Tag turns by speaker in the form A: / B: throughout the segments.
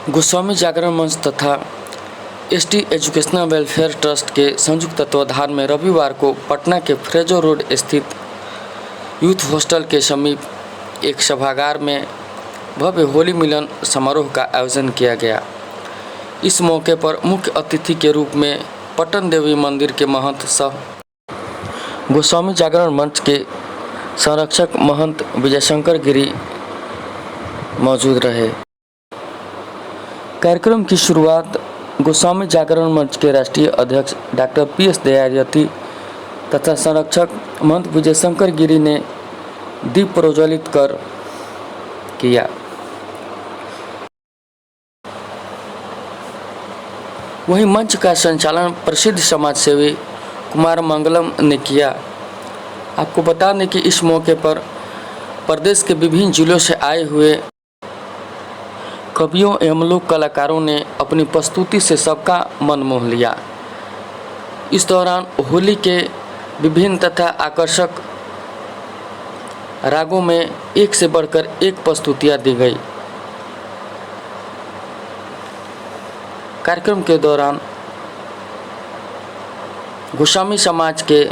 A: गोस्वामी जागरण मंच तथा ST educational welfare trust के संयुक्त तत्वाधान में रविवार को पटना के फ्रेजो रोड स्थित यूथ हॉस्टल के समीप एक सभागार में भव्य होली मिलन समारोह का आयोजन किया गया। इस मौके पर मुख्य अतिथि के रूप में पटन देवी मंदिर के महंत सह गोस्वामी जागरण मंच के संरक्षक महंत विजयशंकर गिरी मौजूद रहे। कार्यक्रम की शुरुआत गोस्वामी जागरण मंच के राष्ट्रीय अध्यक्ष डॉक्टर पी.एस. दयायती तथा संरक्षक महंत विजयशंकर गिरी ने दीप प्रज्वलित कर किया। वहीं मंच का संचालन प्रसिद्ध समाजसेवी कुमार मंगलम ने किया। आपको बता दें कि इस मौके पर प्रदेश के विभिन्न जिलों से आए हुए कवियों एवं लोक कलाकारों ने अपनी प्रस्तुति से सबका मन मोह लिया। इस दौरान होली के विभिन्न तथा आकर्षक रागों में एक से बढ़कर एक प्रस्तुतियां दी गई। कार्यक्रम के दौरान गोस्वामी समाज के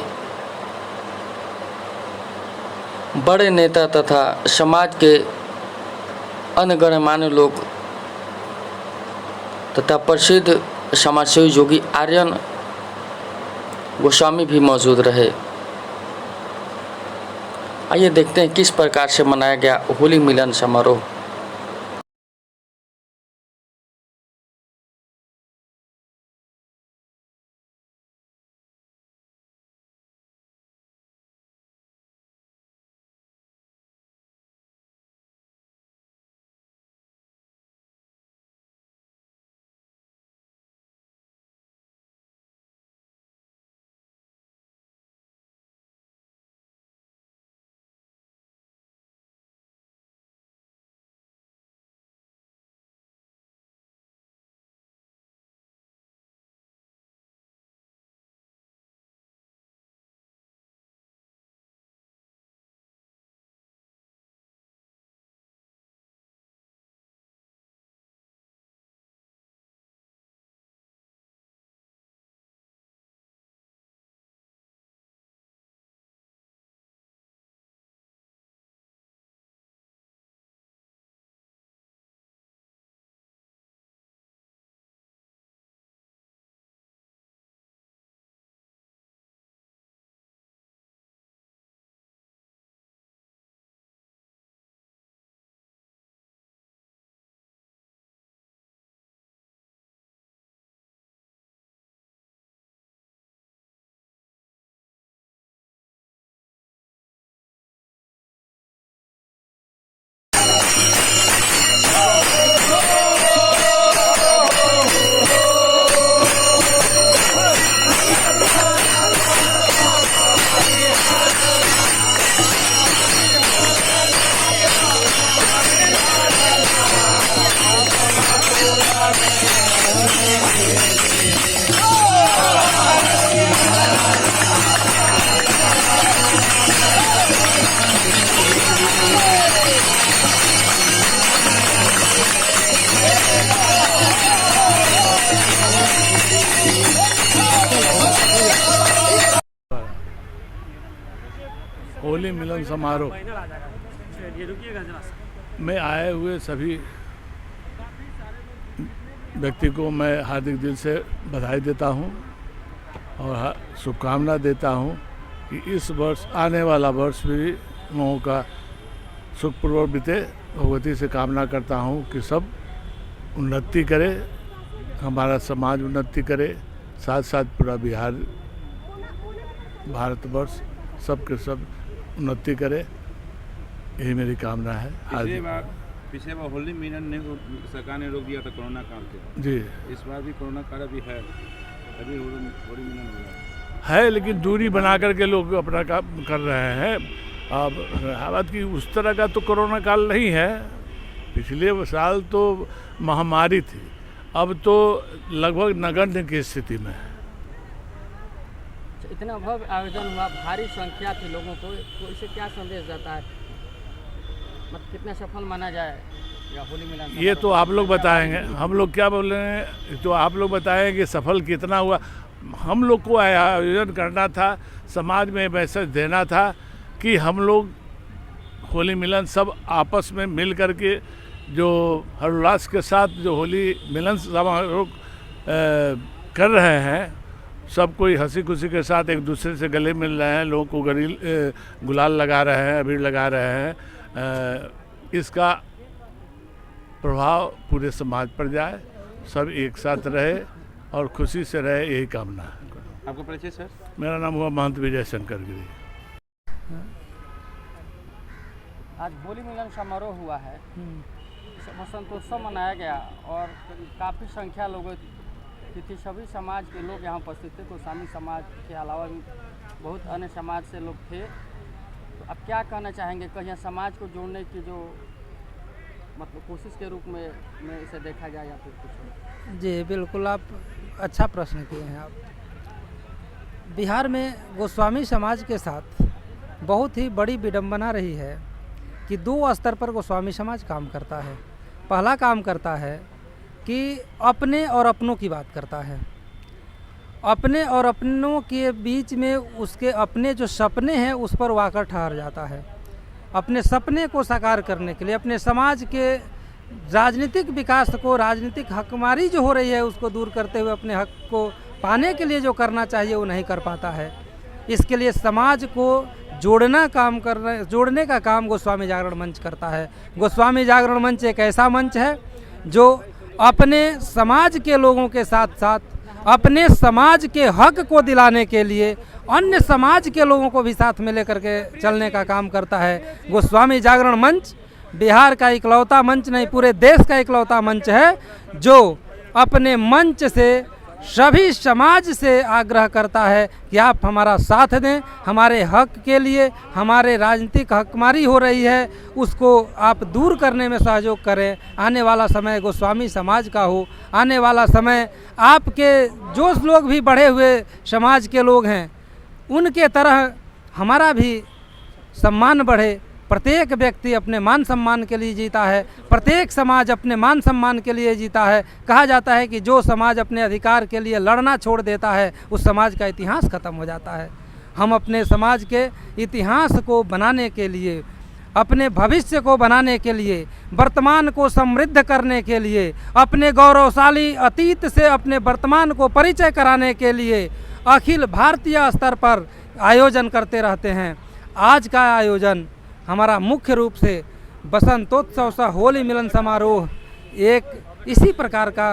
A: बड़े नेता तथा समाज के अन्य गणमान्य लोग तथा प्रसिद्ध समाजसेवी योगी आर्यन गोस्वामी भी मौजूद रहे। आइए देखते हैं किस प्रकार से मनाया गया होली मिलन समारोह।
B: होली मिलन समारोह में आए हुए सभी व्यक्ति को मैं हार्दिक दिल से बधाई देता हूं और शुभकामना देता हूं कि इस वर्ष आने वाला वर्ष भी लोगों का सुखपूर्वक बीते। भगवती से कामना करता हूं कि सब उन्नति करे, हमारा समाज उन्नति करे, साथ साथ पूरा बिहार भारतवर्ष सबके सब उन्नति करे, यही मेरी कामना है।
C: पिछले बार होली मिलन ने सरकार ने रोक दिया था कोरोना काल के
B: जी,
C: इस बार भी कोरोना काल भी है, अभी होली मिलन हो रहा
B: है, लेकिन दूरी बना करके लोग अपना काम कर रहे हैं। अब हालात की उस तरह का तो कोरोना काल नहीं है, पिछले साल तो महामारी थी, अब तो लगभग नगण्य की स्थिति में है।
D: इतना भव्य आयोजन हुआ, भारी संख्या थी लोगों को, तो इसे क्या संदेश जाता है, मतलब कितना सफल माना जाए? या होली मिलन
B: ये
D: समारोह?
B: तो आप लोग बताएंगे, हम लोग क्या बोल रहे हैं तो आप लोग बताएं कि सफल कितना हुआ। हम लोग को आयोजन करना था, समाज में मैसेज देना था कि हम लोग होली मिलन सब आपस में मिल करके जो हर्षोल्लास के साथ जो होली मिलन समारोह कर रहे हैं, सब कोई हंसी खुशी के साथ एक दूसरे से गले मिल रहे हैं, लोगों को गुलाल लगा रहे हैं, अबीर लगा रहे हैं। इसका प्रभाव पूरे समाज पर जाए, सब एक साथ रहे और खुशी से रहे, यही कामना है।
C: आपका परिचय सर?
B: मेरा नाम हुआ महंत विजय शंकर गिरी।
D: आज होली मिलन समारोह हुआ है, बसंतोत्सव मनाया गया और काफ़ी संख्या लोगों की थी। सभी समाज के लोग यहाँ उपस्थित थे, गोस्वामी समाज के अलावा भी बहुत अन्य समाज से लोग थे। तो अब क्या कहना चाहेंगे, कहीं समाज को जोड़ने की जो मतलब कोशिश के रूप में इसे देखा जाए या फिर कुछ?
E: जी बिल्कुल, आप अच्छा प्रश्न किए हैं। आप बिहार में गोस्वामी समाज के साथ बहुत ही बड़ी विडंबना रही है कि दो स्तर पर गोस्वामी समाज काम करता है। पहला काम करता है कि अपने और अपनों की बात करता है। अपने और अपनों के बीच में उसके अपने जो सपने हैं उस पर वाकर ठहर जाता है। अपने सपने को साकार करने के लिए, अपने समाज के राजनीतिक विकास को, राजनीतिक हकमारी जो हो रही है उसको दूर करते हुए अपने हक को पाने के लिए जो करना चाहिए वो नहीं कर पाता है। इसके लिए समाज को जोड़ने का काम गोस्वामी जागरण मंच करता है। गोस्वामी जागरण मंच एक ऐसा मंच है जो अपने समाज के लोगों के साथ साथ अपने समाज के हक को दिलाने के लिए अन्य समाज के लोगों को भी साथ में लेकर के चलने का काम करता है। गोस्वामी जागरण मंच बिहार का इकलौता मंच नहीं, पूरे देश का इकलौता मंच है जो अपने मंच से सभी समाज से आग्रह करता है कि आप हमारा साथ दें, हमारे हक के लिए। हमारे राजनीतिक हकमारी हो रही है उसको आप दूर करने में सहयोग करें। आने वाला समय गोस्वामी समाज का हो, आने वाला समय आपके जो लोग भी बढ़े हुए समाज के लोग हैं उनके तरह हमारा भी सम्मान बढ़े। प्रत्येक व्यक्ति अपने मान सम्मान के लिए जीता है, प्रत्येक समाज अपने मान सम्मान के लिए जीता है। कहा जाता है कि जो समाज अपने अधिकार के लिए लड़ना छोड़ देता है उस समाज का इतिहास खत्म हो जाता है। हम अपने समाज के इतिहास को बनाने के लिए, अपने भविष्य को बनाने के लिए, वर्तमान को समृद्ध करने के लिए, अपने गौरवशाली अतीत से अपने वर्तमान को परिचय कराने के लिए अखिल भारतीय स्तर पर आयोजन करते रहते हैं। आज का आयोजन हमारा मुख्य रूप से बसंतोत्सव सा होली मिलन समारोह एक इसी प्रकार का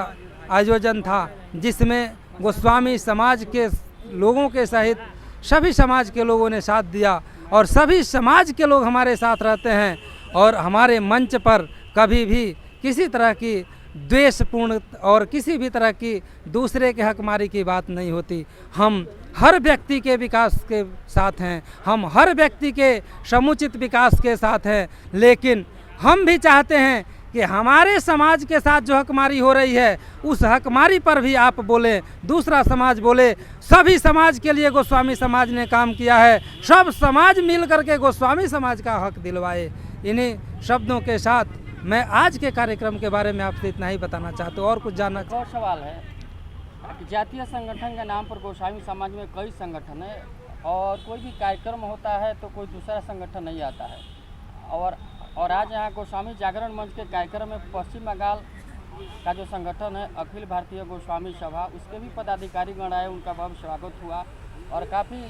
E: आयोजन था जिसमें गोस्वामी समाज के लोगों के सहित सभी समाज के लोगों ने साथ दिया और सभी समाज के लोग हमारे साथ रहते हैं। और हमारे मंच पर कभी भी किसी तरह की द्वेषपूर्ण और किसी भी तरह की दूसरे के हकमारी की बात नहीं होती। हम हर व्यक्ति के विकास के साथ हैं, हम हर व्यक्ति के समुचित विकास के साथ हैं, लेकिन हम भी चाहते हैं कि हमारे समाज के साथ जो हकमारी हो रही है उस हकमारी पर भी आप बोलें, दूसरा समाज बोले। सभी समाज के लिए गोस्वामी समाज ने काम किया है, सब समाज मिल करके गोस्वामी समाज का हक दिलवाए। इन्हीं शब्दों के साथ मैं आज के कार्यक्रम के बारे में आपसे इतना ही बताना चाहता हूँ। और कुछ जानना
D: एक और सवाल है कि जातीय संगठन के नाम पर गोस्वामी समाज में कई संगठन है और कोई भी कार्यक्रम होता है तो कोई दूसरा संगठन नहीं आता है। और आज यहाँ गोस्वामी जागरण मंच के कार्यक्रम में पश्चिम बंगाल का जो संगठन है अखिल भारतीय गोस्वामी सभा, उसके भी पदाधिकारी गण आए, उनका बहुत स्वागत हुआ और काफ़ी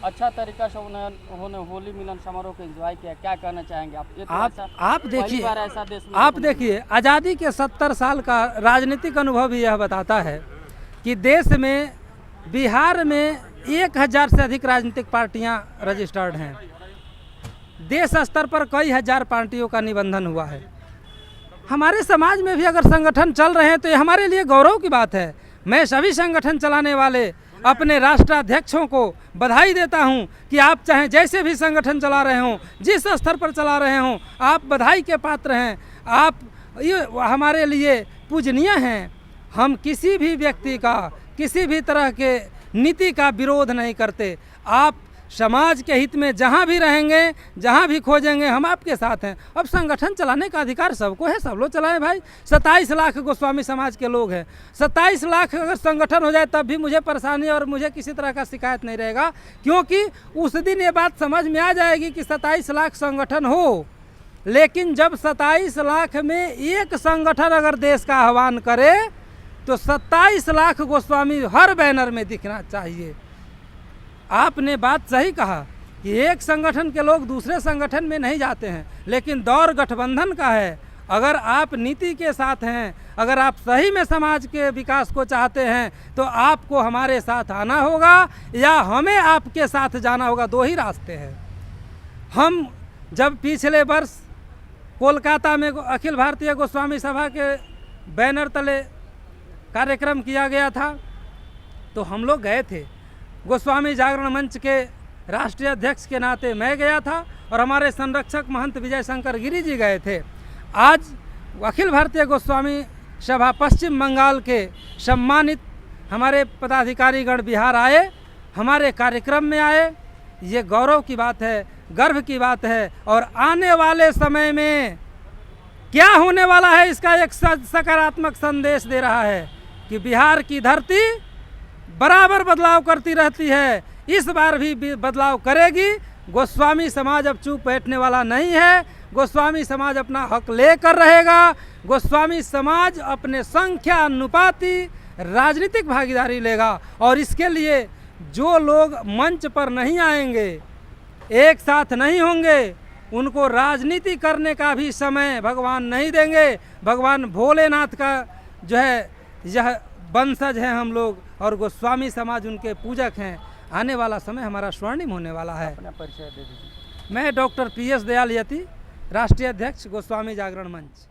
D: अच्छा तरीका से उन्होंने होली मिलन समारोह को एंजॉय किया। क्या कहना चाहेंगे आप? ये तो
E: आप देखिए,
D: ऐसा देश में
E: आप देखिए, आज़ादी के 70 साल का राजनीतिक अनुभव यह बताता है कि देश में बिहार में 1000 से अधिक राजनीतिक पार्टियां रजिस्टर्ड हैं। देश स्तर पर कई हजार पार्टियों का निबंधन हुआ है। हमारे समाज में भी अगर संगठन चल रहे हैं तो ये हमारे लिए गौरव की बात है। मैं सभी संगठन चलाने वाले अपने राष्ट्राध्यक्षों को बधाई देता हूं कि आप चाहे जैसे भी संगठन चला रहे हों, जिस स्तर पर चला रहे हों, आप बधाई के पात्र हैं। आप ये हमारे लिए पूजनीय हैं। हम किसी भी व्यक्ति का, किसी भी तरह के नीति का विरोध नहीं करते। आप समाज के हित में जहाँ भी रहेंगे, जहाँ भी खोजेंगे, हम आपके साथ हैं। अब संगठन चलाने का अधिकार सबको है, सब लोग चलाएं भाई। 27 लाख गोस्वामी समाज के लोग हैं। 27 लाख अगर संगठन हो जाए तब भी मुझे परेशानी और मुझे किसी तरह का शिकायत नहीं रहेगा, क्योंकि उस दिन ये बात समझ में आ जाएगी कि 27 लाख संगठन हो, लेकिन जब 27 लाख में एक संगठन अगर देश का आह्वान करे तो 27 लाख गोस्वामी हर बैनर में दिखना चाहिए। आपने बात सही कहा कि एक संगठन के लोग दूसरे संगठन में नहीं जाते हैं, लेकिन दौर गठबंधन का है। अगर आप नीति के साथ हैं, अगर आप सही में समाज के विकास को चाहते हैं तो आपको हमारे साथ आना होगा या हमें आपके साथ जाना होगा। दो ही रास्ते हैं। हम जब पिछले वर्ष कोलकाता में अखिल भारतीय गोस्वामी सभा के बैनर तले कार्यक्रम किया गया था तो हम लोग गए थे। गोस्वामी जागरण मंच के राष्ट्रीय अध्यक्ष के नाते मैं गया था और हमारे संरक्षक महंत विजय शंकर गिरी जी गए थे। आज अखिल भारतीय गोस्वामी सभा पश्चिम बंगाल के सम्मानित हमारे पदाधिकारीगण बिहार आए, हमारे कार्यक्रम में आए। ये गौरव की बात है, गर्व की बात है। और आने वाले समय में क्या होने वाला है इसका एक सकारात्मक संदेश दे रहा है कि बिहार की धरती बराबर बदलाव करती रहती है, इस बार भी बदलाव करेगी। गोस्वामी समाज अब चुप बैठने वाला नहीं है। गोस्वामी समाज अपना हक लेकर रहेगा। गोस्वामी समाज अपने संख्या अनुपाती राजनीतिक भागीदारी लेगा और इसके लिए जो लोग मंच पर नहीं आएंगे, एक साथ नहीं होंगे, उनको राजनीति करने का भी समय भगवान नहीं देंगे। भगवान भोलेनाथ का जो है यह वंशज हैं हम लोग और गोस्वामी समाज उनके पूजक हैं। आने वाला समय हमारा स्वर्णिम होने वाला है।
D: अपना परिचय दे दीजिए।
E: मैं डॉक्टर PS दयाल यति, राष्ट्रीय अध्यक्ष गोस्वामी जागरण मंच।